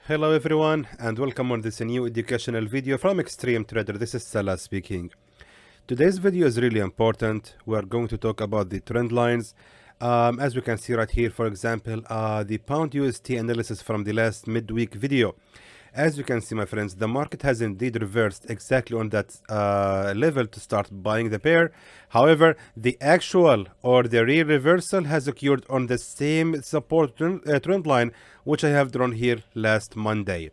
Hello everyone and welcome on this new educational video from Xtreme Trader. This is Salah speaking. Today's video is really important. We are going to talk about the trend lines. As we can see right here, for example, the pound UST analysis from the last midweek video. As you can see, my friends, the market has indeed reversed exactly on that level to start buying the pair. However, the actual or the real reversal has occurred on the same support trend line, which I have drawn here last Monday.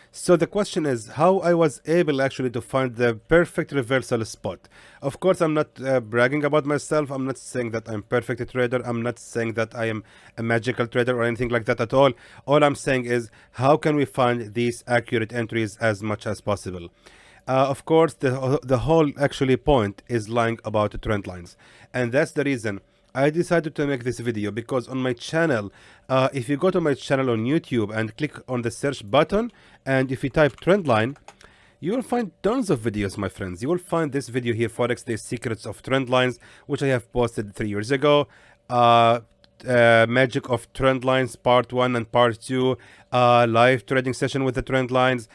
So the question is how I was able actually to find the perfect reversal spot. Of course, I'm not bragging about myself. I'm not saying that I'm a perfect trader. I'm not saying that I am a magical trader or anything like that at all. All I'm saying is how can we find these accurate entries as much as possible. Of course, the whole actually point is lying about the trend lines. And that's the reason I decided to make this video, because on my channel, if you go to my channel on YouTube and click on the search button, and if you type trendline, you will find tons of videos, my friends. You will find this video here, Forex, the secrets of trend lines, which I have posted 3 years ago. Magic of trend lines, part 1 and part 2, live trading session with the trend lines,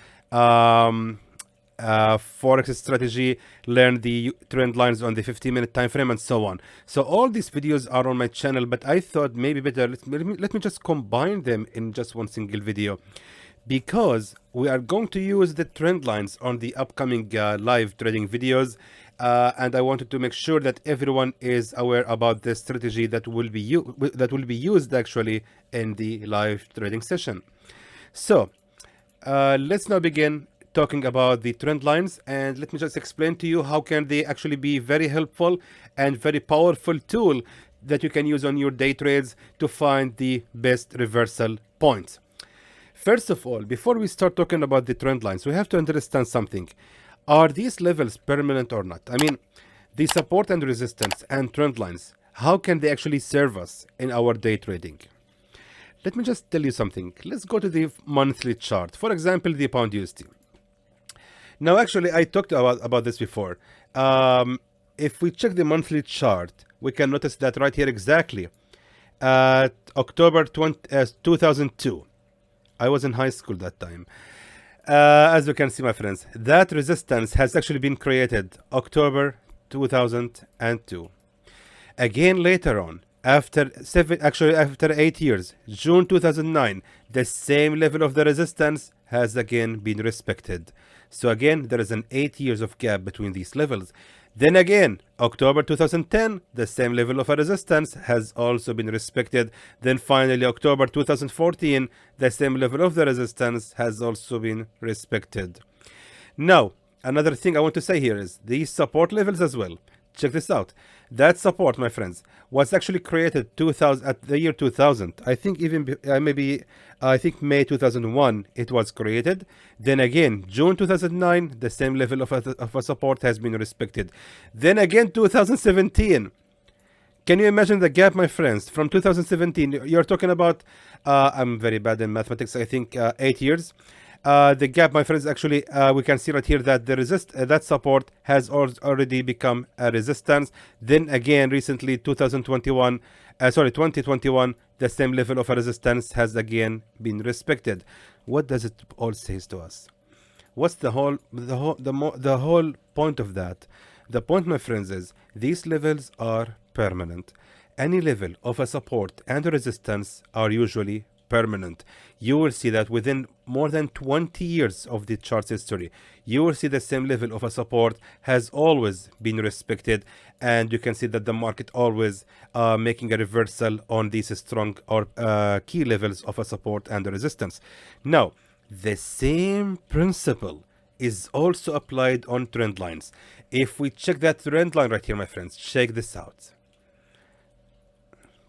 Forex strategy, learn the trend lines on the 15-minute time frame, and so on. So all these videos are on my channel, but I thought maybe better let me just combine them in just one single video, because we are going to use the trend lines on the upcoming live trading videos, and I wanted to make sure that everyone is aware about the strategy that will be used actually in the live trading session. So let's now begin talking about the trend lines, and let me just explain to you how can they actually be very helpful and very powerful tool that you can use on your day trades to find the best reversal points. First of all, before we start talking about the trend lines, we have to understand something. Are these levels permanent or not? I mean, the support and resistance and trend lines, how can they actually serve us in our day trading? Let me just tell you something. Let's go to the monthly chart. For example, the pound USD. Now, actually, I talked about this before. If we check the monthly chart, we can notice that right here exactly at October 2002. I was in high school that time. As you can see, my friends, that resistance has actually been created October 2002. Again, later on, after 8 years, June 2009, the same level of the resistance has again been respected. So again, there is an 8 years of gap between these levels. Then again, October 2010, the same level of a resistance has also been respected. Then finally, October 2014, the same level of the resistance has also been respected. Now, another thing I want to say here is these support levels as well. Check this out. That support, my friends, was actually created at the year 2000. I think even I think May 2001 it was created. Then again, June 2009, the same level of a support has been respected. Then again, 2017. Can you imagine the gap, my friends? From 2017, you're talking about, I'm very bad in mathematics, I think 8 years. The gap, my friends, actually, we can see right here that the that support has already become a resistance. Then again, recently, 2021, the same level of a resistance has again been respected. What does it all say to us? What's the whole point of that? The point, my friends, is these levels are permanent. Any level of a support and a resistance are usually permanent. You will see that within more than 20 years of the chart's history, you will see the same level of a support has always been respected, and you can see that the market always making a reversal on these strong or key levels of a support and a resistance. Now, the same principle is also applied on trend lines. If we check that trend line right here, my friends, check this out.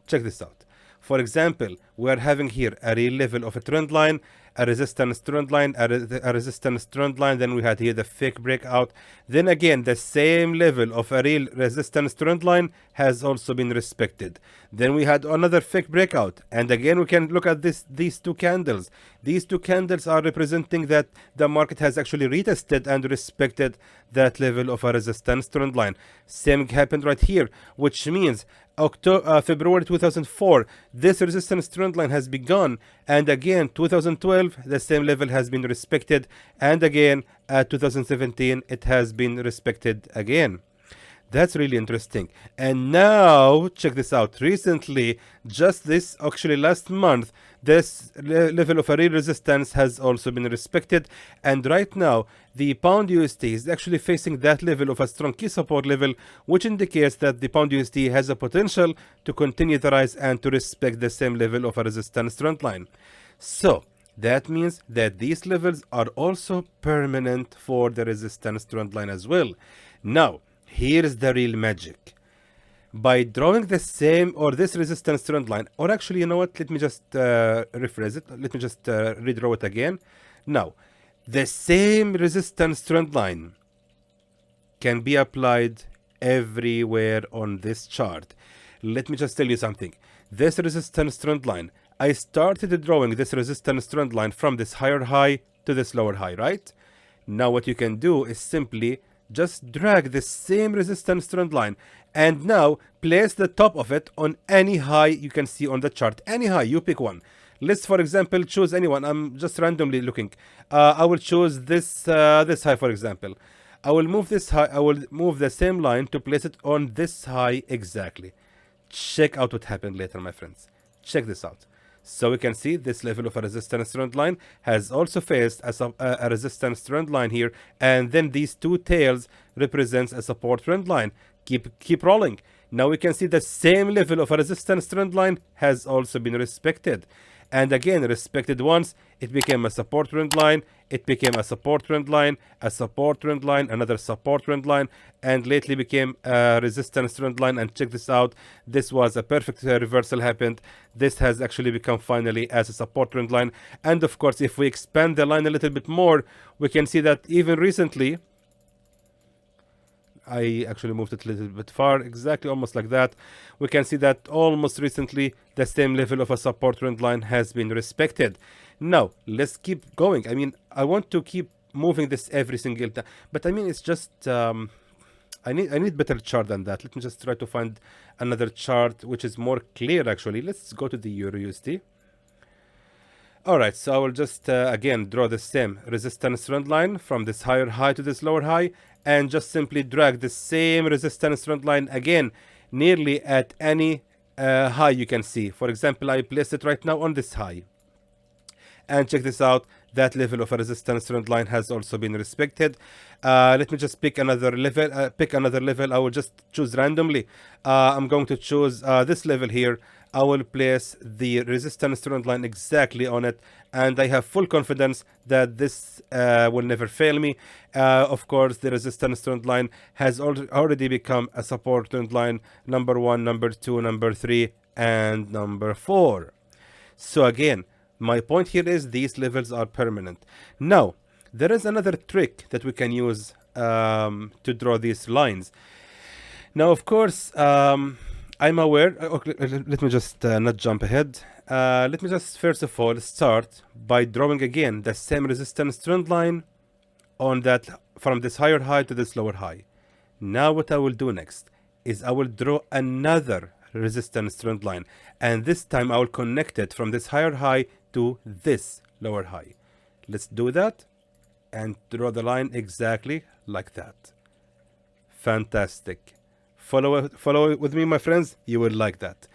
Check this out. For example, we are having here a real level of a trend line, a resistance trend line, a resistance trend line. Then we had here the fake breakout. Then again, the same level of a real resistance trend line has also been respected. Then we had another fake breakout. And again, we can look at these two candles. These two candles are representing that the market has actually retested and respected that level of a resistance trend line. Same happened right here, which means February 2004, this resistance trend line has begun, and again 2012 the same level has been respected, and again at 2017 it has been respected again. That's really interesting. And now check this out. Recently, just this actually last month, this level of a real resistance has also been respected, and right now the pound USD is actually facing that level of a strong key support level, which indicates that the pound USD has a potential to continue the rise and to respect the same level of a resistance trend line. So that means that these levels are also permanent for the resistance trend line as well. Now here's the real magic. By drawing the same or this resistance trend line, or actually, you know what, let me just rephrase it. Let me just redraw it again. Now, the same resistance trend line can be applied everywhere on this chart. Let me just tell you something. This resistance trend line, I started drawing this resistance trend line from this higher high to this lower high, right? Now what you can do is simply just drag the same resistance trend line and now place the top of it on any high you can see on the chart. Any high, you pick one. Let's, for example, choose anyone. I'm just randomly looking. I will choose this this high, for example. I will move this high. I will move the same line to place it on this high exactly. Check out what happened later, my friends. Check this out. So we can see this level of a resistance trend line has also faced a resistance trend line here, and then these two tails represents a support trend line. Keep rolling. Now we can see the same level of a resistance trend line has also been respected. And again, respected once, it became a support trend line, it became a support trend line, a support trend line, another support trend line, and lately became a resistance trend line. And check this out, this was a perfect reversal happened. This has actually become finally as a support trend line. And of course, if we expand the line a little bit more, we can see that even recently, I actually moved it a little bit far, exactly almost like that. We can see that almost recently the same level of a support trend line has been respected. Now let's keep going. I mean, I want to keep moving this every single time, but I mean, it's just I need better chart than that. Let me just try to find another chart which is more clear. Actually, let's go to the Euro USD. All right, so I will just again draw the same resistance trend line from this higher high to this lower high, and just simply drag the same resistance trend line again nearly at any high you can see. For example, I place it right now on this high, and check this out, that level of a resistance trend line has also been respected. Let me just pick another level. I will just choose randomly. I'm going to choose this level here. I will place the resistance trend line exactly on it, and I have full confidence that this will never fail me. Of course, the resistance trend line has already become a support trend line, number 1, number 2, number 3, and number 4. So again, my point here is these levels are permanent. Now, there is another trick that we can use to draw these lines. Now, of course, I'm aware. Okay, let me just not jump ahead. Let me just first of all start by drawing again the same resistance trend line on that from this higher high to this lower high. Now what I will do next is I will draw another resistance trend line, and this time I will connect it from this higher high to this lower high. Let's do that and draw the line exactly like that. Fantastic. Follow with me, my friends. You will like that.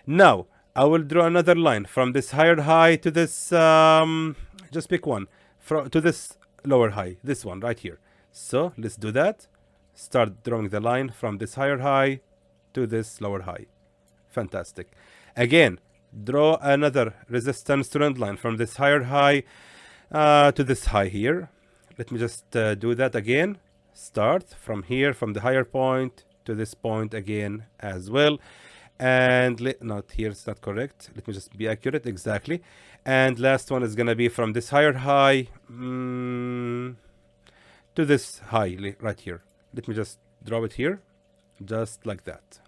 Now I will draw another line from this higher high to this just pick one, to this lower high, this one right here. So let's do that. Start drawing the line from this higher high to this lower high. Fantastic. Again, draw another resistance trend line from this higher high to this high here. Let me just do that again. Start from here, from the higher point to this point again as well. And not here, it's not correct. Let me just be accurate, exactly. And last one is gonna be from this higher high to this high right here. Let me just draw it here, just like that.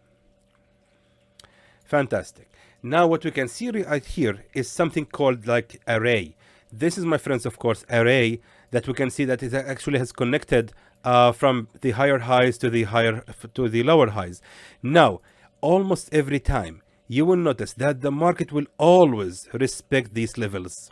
Fantastic. Now what we can see right here is something called like array. This is, my friends, of course, array that we can see that it actually has connected from the higher highs to the lower highs. Now, almost every time you will notice that the market will always respect these levels.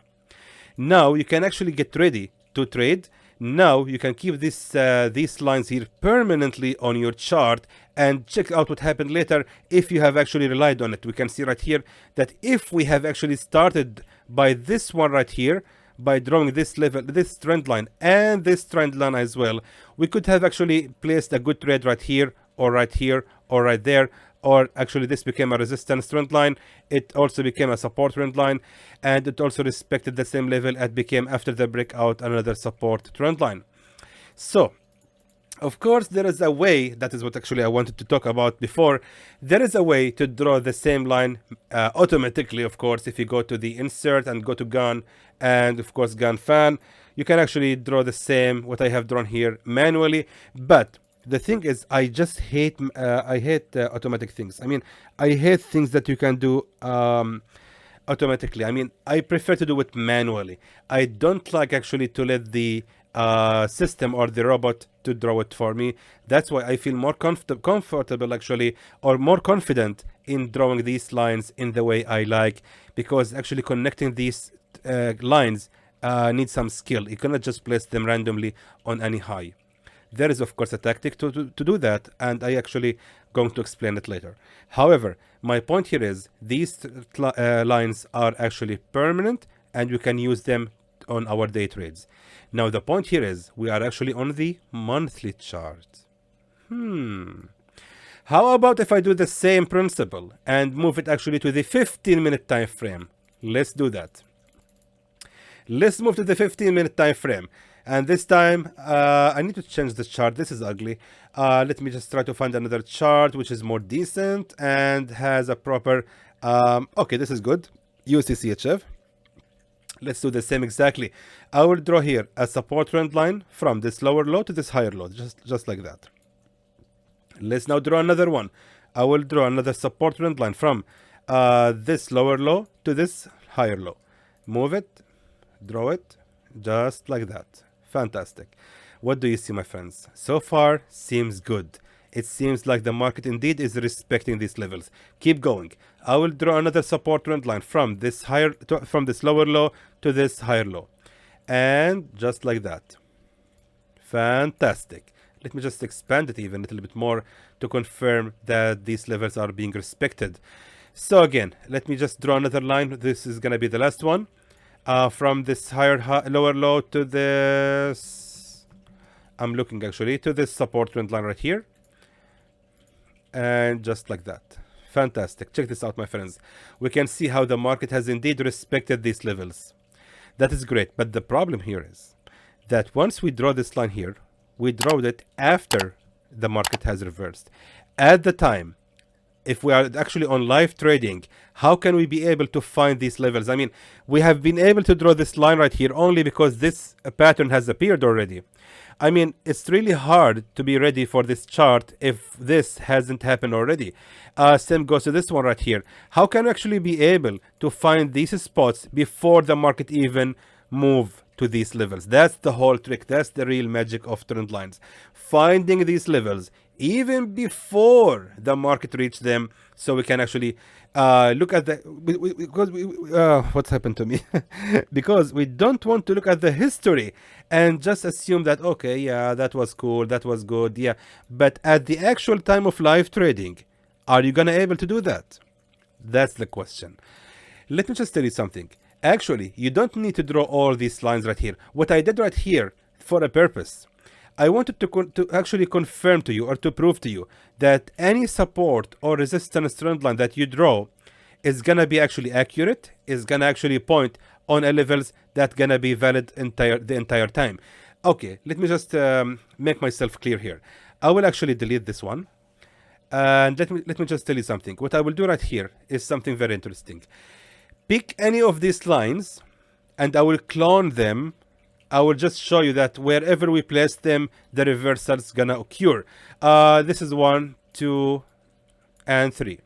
Now you can actually get ready to trade. Now you can keep these lines here permanently on your chart and check out what happened later if you have actually relied on it. We can see right here that if we have actually started by this one right here, by drawing this level, this trend line and this trend line as well, we could have actually placed a good trade right here or right here or right there, or actually this became a resistance trend line. It also became a support trend line, and it also respected the same level and became, after the breakout, another support trend line. So of course there is a way, that is what actually I wanted to talk about before. There is a way to draw the same line automatically. Of course, if you go to the insert and go to gun, and of course gun fan, you can actually draw the same what I have drawn here manually. But the thing is, I just hate automatic things. I mean, I hate things that you can do automatically. I mean, I prefer to do it manually. I don't like actually to let the system or the robot to draw it for me. That's why I feel more comfortable actually, or more confident in drawing these lines in the way I like, because actually connecting these lines needs some skill. You cannot just place them randomly on any high. There is of course a tactic to do that, and I actually going to explain it later. However, my point here is these lines are actually permanent and we can use them on our day trades. Now the point here is we are actually on the monthly chart. How about if I do the same principle and move it actually to the 15-minute time frame? Let's do that. Let's move to the 15-minute time frame. And this time, I need to change the chart. This is ugly. Let me just try to find another chart which is more decent and has a proper... okay, this is good. UCCHF. Let's do the same exactly. I will draw here a support trend line from this lower low to this higher low, just like that. Let's now draw another one. I will draw another support trend line from this lower low to this higher low. Move it, draw it, just like that. Fantastic. What do you see, my friends? So far, seems good. It seems like the market indeed is respecting these levels. Keep going. I will draw another support trend line from this from this lower low to this higher low, and just like that. Fantastic. Let me just expand it even a little bit more to confirm that these levels are being respected. So again, let me just draw another line. This is gonna be the last one. From this lower low to this, I'm looking actually to this support trend line right here, and just like that. Fantastic. Check this out, my friends. We can see how the market has indeed respected these levels. That is great, but the problem here is that once we draw this line here, we draw it after the market has reversed. At the time, if we are actually on live trading, how can we be able to find these levels? I mean, we have been able to draw this line right here only because this pattern has appeared already. I mean, it's really hard to be ready for this chart if this hasn't happened already. Same goes to this one right here. How can we actually be able to find these spots before the market even move to these levels? That's the whole trick. That's the real magic of trend lines. Finding these levels even before the market reach them, so we can actually look at the because what's happened to me because we don't want to look at the history and just assume that, okay, yeah, that was cool, that was good, yeah, but at the actual time of live trading, are you gonna able to do that? That's the question. Let me just tell you something. Actually, you don't need to draw all these lines right here. What I did right here for a purpose. I wanted to actually confirm to you, or to prove to you, that any support or resistance trend line that you draw is gonna be actually accurate, is gonna actually point on a levels that gonna be valid the entire time. Okay, let me just make myself clear here. I will actually delete this one, and let me just tell you something. What I will do right here is something very interesting. Pick any of these lines, and I will clone them. I will just show you that wherever we place them, the reversal is gonna occur. This is 1, 2, and 3.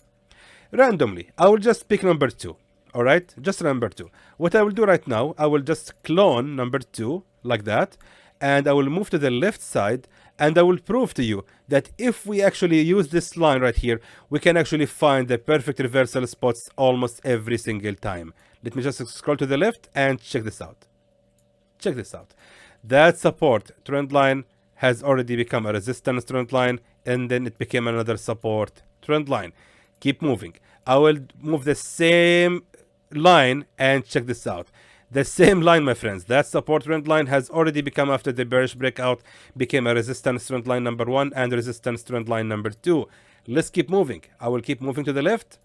Randomly, I will just pick number 2. All right, just number 2. What I will do right now, I will just clone number 2 like that, and I will move to the left side, and I will prove to you that if we actually use this line right here, we can actually find the perfect reversal spots almost every single time. Let me just scroll to the left and check this out. Check this out. That support trend line has already become a resistance trend line, and then it became another support trend line. Keep moving. I will move the same line and check this out. The same line, my friends. That support trend line has already become, after the bearish breakout, became a resistance trend line number 1 and resistance trend line number 2. Let's keep moving. I will keep moving to the left.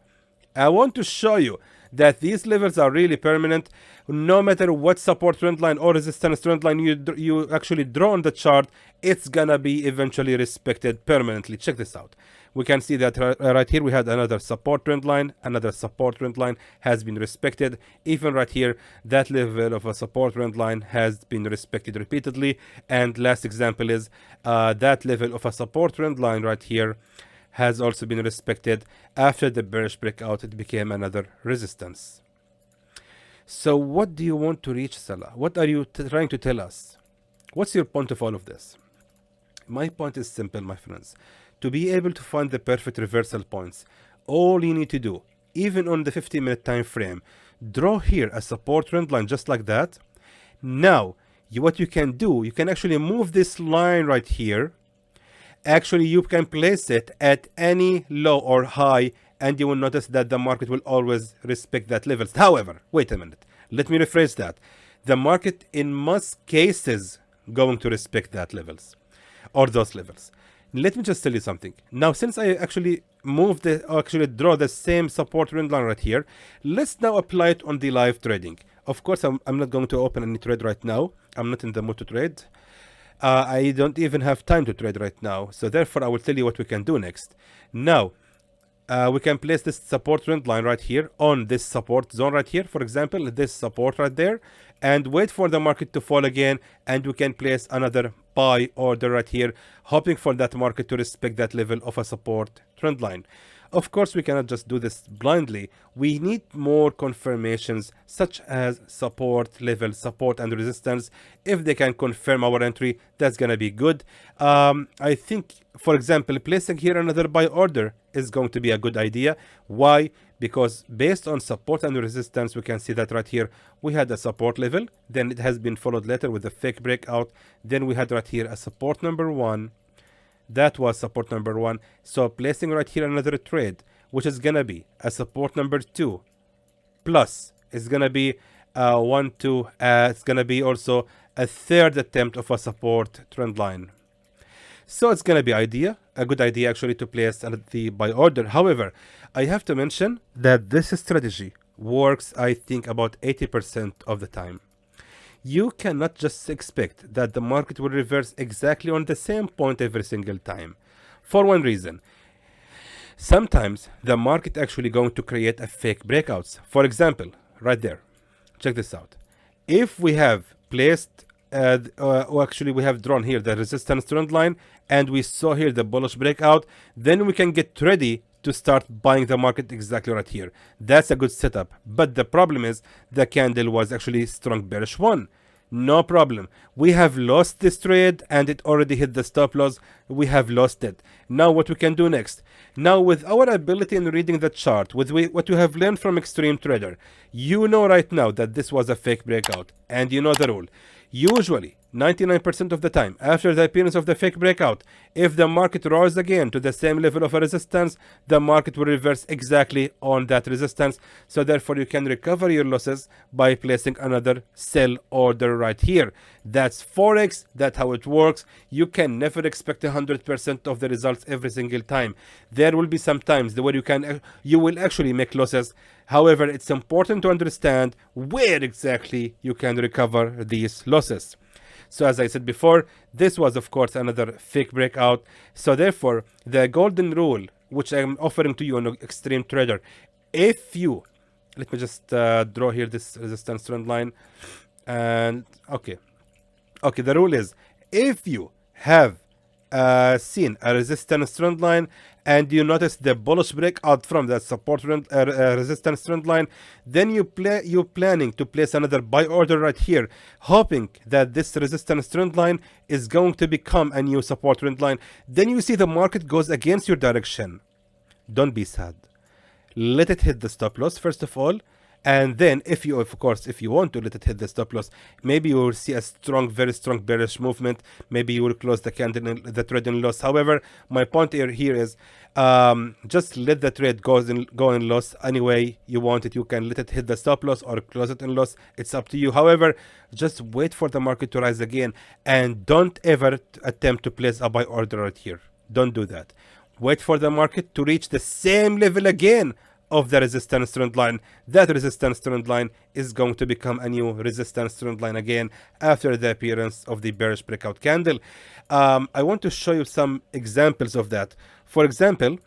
I want to show you that these levels are really permanent. No matter what support trend line or resistance trend line you actually draw on the chart, it's gonna be eventually respected permanently. Check this out. We can see that right here we had another support trend line. Another support trend line has been respected. Even right here, that level of a support trend line has been respected repeatedly. And last example is that level of a support trend line right here has also been respected. After the bearish breakout, it became another resistance. So what do you want to reach, Salah? What are you trying to tell us? What's your point of all of this? My point is simple, my friends. To be able to find the perfect reversal points, all you need to do, even on the 50-minute time frame, draw here a support trend line just like that. Now, what you can do, you can actually move this line right here. Actually, you can place it at any low or high, and you will notice that the market will always respect that levels. However, wait a minute. Let me rephrase that. The market, in most cases, going to respect that levels or those levels. Let me just tell you something. Now, since I actually draw the same support trend line right here, let's now apply it on the live trading. Of course, I'm not going to open any trade right now. I'm not in the mood to trade. I don't even have time to trade right now. So therefore, I will tell you what we can do next. Now, we can place this support trend line right here on this support zone right here. For example, this support right there, and wait for the market to fall again, and we can place another buy order right here, hoping for that market to respect that level of a support trend line. Of course, we cannot just do this blindly. We need more confirmations, such as support level, support and resistance. If they can confirm our entry, that's gonna be good. I think, for example, placing here another buy order is going to be a good idea. Why? Because based on support and resistance, we can see that right here we had a support level, then it has been followed later with a fake breakout. Then we had right here a support number 1. That was support number 1. So placing right here another trade, which is gonna be a support number 2, plus it's gonna be 1, 2. It's gonna be also a third attempt of a support trend line. So it's gonna be a good idea actually to place the buy order. However, I have to mention that this strategy works, I think, about 80% of the time. You cannot just expect that the market will reverse exactly on the same point every single time. For one reason, sometimes the market actually going to create a fake breakouts. For example, right there, check this out. If we have placed, actually we have drawn here the resistance trend line, and we saw here the bullish breakout, then we can get ready to start buying the market exactly right here. That's a good setup. But the problem is the candle was actually strong bearish one. No problem. We have lost this trade and it already hit the stop loss. We have lost it. Now what we can do next? Now with our ability in reading the chart, with what you have learned from Xtreme Trader, you know right now that this was a fake breakout. And you know the rule. Usually, 99% of the time, after the appearance of the fake breakout, if the market roars again to the same level of a resistance, the market will reverse exactly on that resistance. So therefore, you can recover your losses by placing another sell order right here. That's Forex. That's how it works. You can never expect 100% of the results every single time. There will be some times where you will actually make losses. However, it's important to understand where exactly you can recover these losses. So as I said before, this was of course another fake breakout. So therefore, the golden rule, which I'm offering to you on Xtreme Trader, if you, let me just draw here this resistance trend line, and okay, the rule is, if you have seen a resistance trend line, and you notice the bullish breakout from that support resistance trend line, then you're planning to place another buy order right here, hoping that this resistance trend line is going to become a new support trend line. Then you see the market goes against your direction. Don't be sad. Let it hit the stop loss first of all, and then if you want to let it hit the stop loss, maybe you will see a very strong bearish movement. Maybe you will close the candle in the trade in loss. However, my point here is just let the trade go in loss anyway you want it. You can let it hit the stop loss or close it in loss, it's up to you. However, just wait for the market to rise again, and don't ever attempt to place a buy order right here. Don't do that. Wait for the market to reach the same level again of the resistance trend line. That resistance trend line is going to become a new resistance trend line again after the appearance of the bearish breakout candle. I want to show you some examples of that. For example,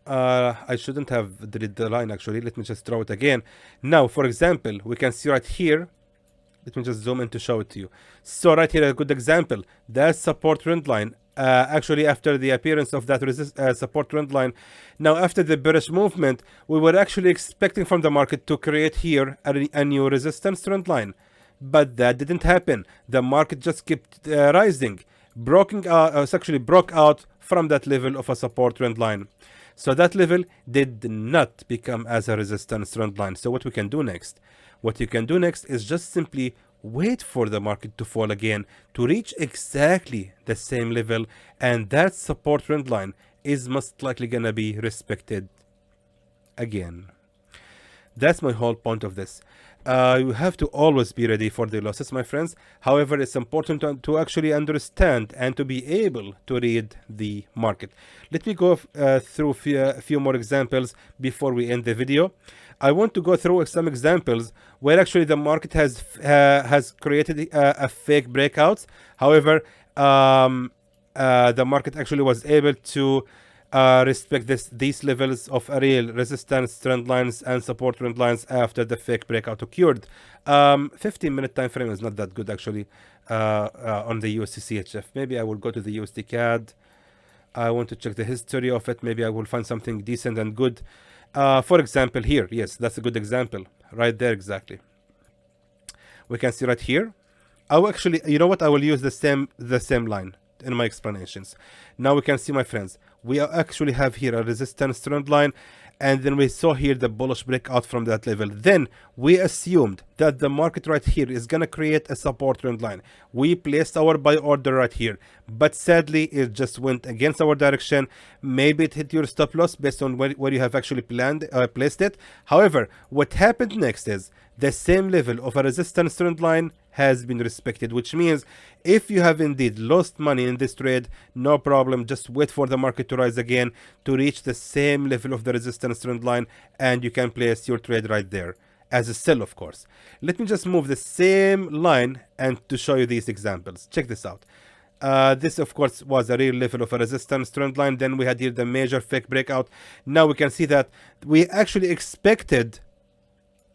I shouldn't have deleted the line actually. Let me just draw it again. Now, for example, we can see right here. Let me just zoom in to show it to you. So right here, a good example. That support trend line. Actually, after the appearance of that support trend line, now after the bearish movement, we were actually expecting from the market to create here a new resistance trend line, but that didn't happen. The market just kept rising, actually broke out from that level of a support trend line. So that level did not become as a resistance trend line. So what we can do next? What you can do next is just simply wait for the market to fall again to reach exactly the same level, and that support trend line is most likely gonna be respected again. That's my whole point of this. You have to always be ready for the losses, my friends. However, it's important to actually understand and to be able to read the market. Let me go through a few more examples before we end the video. I want to go through some examples where actually the market has created a fake breakouts. However, the market actually was able to respect these levels of real resistance trend lines and support trend lines after the fake breakout occurred. 15-minute time frame is not that good actually on the USD CHF. Maybe I will go to the USD CAD. I want to check the history of it. Maybe I will find something decent and good. For example, here, yes, that's a good example right there. Exactly. We can see right here. I will actually, you know what? I will use the same line in my explanations. Now we can see, my friends, we actually have here a resistance trend line, and then we saw here the bullish breakout from that level. Then we assumed that the market right here is gonna create a support trend line. We placed our buy order right here, but sadly it just went against our direction. Maybe it hit your stop loss based on where you have actually placed it. However, what happened next is the same level of a resistance trend line has been respected, which means if you have indeed lost money in this trade, no problem, just wait for the market to rise again to reach the same level of the resistance trend line, and you can place your trade right there as a sell, of course. Let me just move the same line and to show you these examples. Check this out. This of course was a real level of a resistance trend line. Then we had here the major fake breakout. Now we can see that we actually expected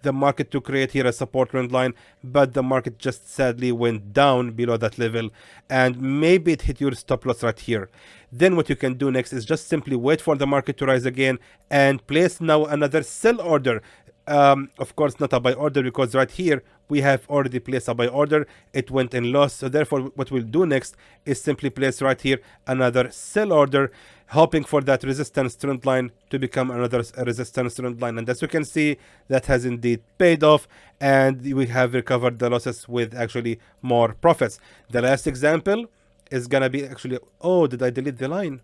the market to create here a support trend line, but the market just sadly went down below that level, and maybe it hit your stop loss right here. Then what you can do next is just simply wait for the market to rise again and place now another sell order. Of course not a buy order, because right here we have already placed a buy order. It went in loss, so therefore what we'll do next is simply place right here another sell order, hoping for that resistance trend line to become another resistance trend line. And as you can see, that has indeed paid off, and we have recovered the losses with actually more profits. The last example is gonna be actually, oh, did I delete the line?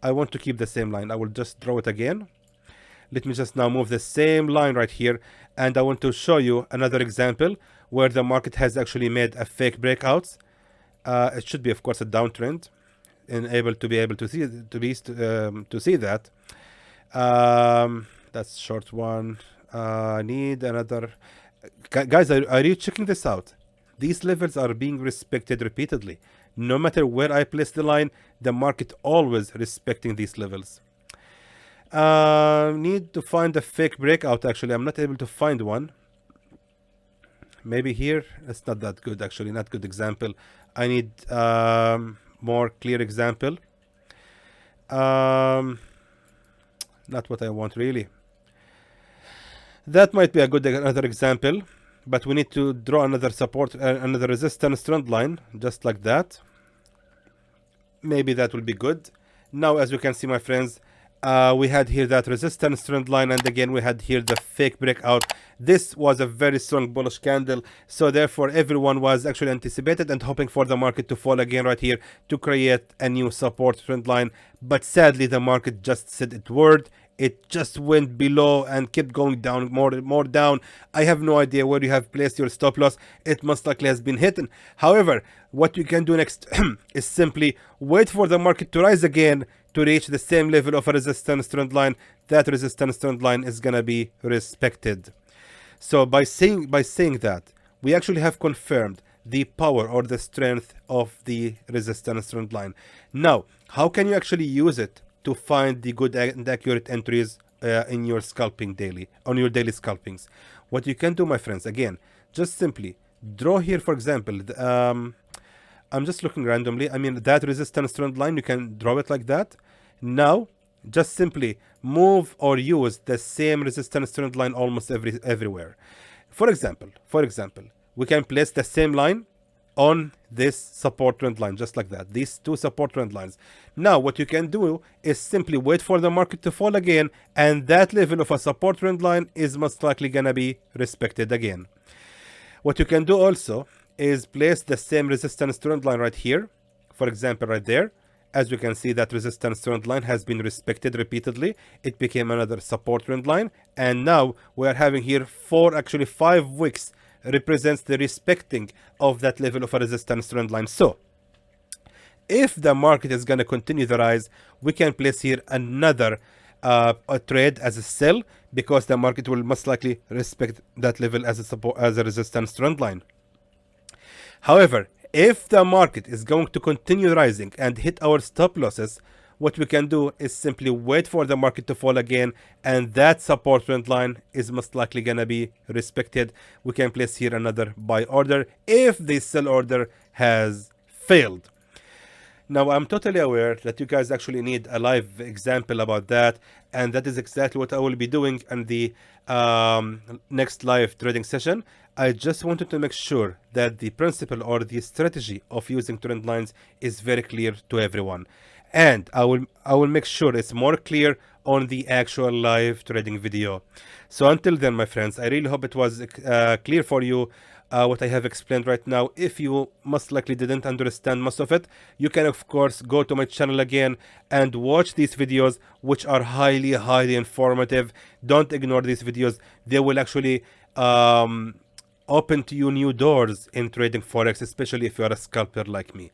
I want to keep the same line. I will just draw it again. Let me just now move the same line right here, and I want to show you another example where the market has actually made a fake breakouts. It should be, of course, a downtrend, and able to see that. That's short one. Need another. Guys, are you checking this out? These levels are being respected repeatedly. No matter where I place the line, the market always respecting these levels. Need to find a fake breakout. Actually, I'm not able to find one. Maybe here. It's not that good actually, not good example. I need more clear example. Not what I want really. That might be a good another example, but we need to draw another support, another resistance trend line, just like that. Maybe that will be good. Now, as you can see, my friends, we had here that resistance trend line, and again we had here the fake breakout. This was a very strong bullish candle, so therefore everyone was actually anticipated and hoping for the market to fall again right here to create a new support trend line. But sadly, the market just said its word. It just went below and kept going down, more down. I have no idea where you have placed your stop loss. It most likely has been hidden. However, what you can do next is simply wait for the market to rise again to reach the same level of a resistance trend line. That resistance trend line is gonna be respected. So by saying that, we actually have confirmed the power or the strength of the resistance trend line. Now, how can you actually use it to find the good and accurate entries in your scalping daily, on your daily scalpings? What you can do, my friends, again, just simply draw here, for example, I'm just looking randomly. I mean, that resistance trend line, you can draw it like that. Now, just simply move or use the same resistance trend line almost everywhere. For example, we can place the same line on this support trend line, just like that, these two support trend lines. Now what you can do is simply wait for the market to fall again, and that level of a support trend line is most likely gonna be respected again. What you can do also is place the same resistance trend line right here, for example right there. As you can see, that resistance trend line has been respected repeatedly. It became another support trend line, and now we are having here actually 5 wicks represents the respecting of that level of a resistance trend line. So if the market is going to continue the rise, we can place here another a trade as a sell, because the market will most likely respect that level as a support, as a resistance trend line. However, if the market is going to continue rising and hit our stop losses, what we can do is simply wait for the market to fall again, and that support trend line is most likely gonna be respected. We can place here another buy order if the sell order has failed. Now, I'm totally aware that you guys actually need a live example about that, and that is exactly what I will be doing in the next live trading session. I just wanted to make sure that the principle or the strategy of using trend lines is very clear to everyone, and I will make sure it's more clear on the actual live trading video. So until then, my friends, I really hope it was clear for you what I have explained right now. If you most likely didn't understand most of it, you can of course go to my channel again and watch these videos, which are highly informative. Don't ignore these videos. They will actually open to you new doors in trading Forex, especially if you are a scalper like me.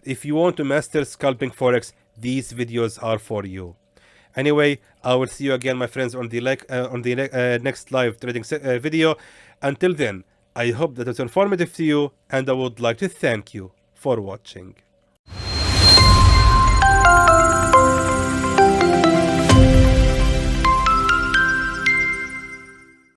If you want to master scalping Forex, these videos are for you. Anyway, I will see you again, my friends, on the next live trading video. Until then, I hope that it's informative to you, and I would like to thank you for watching.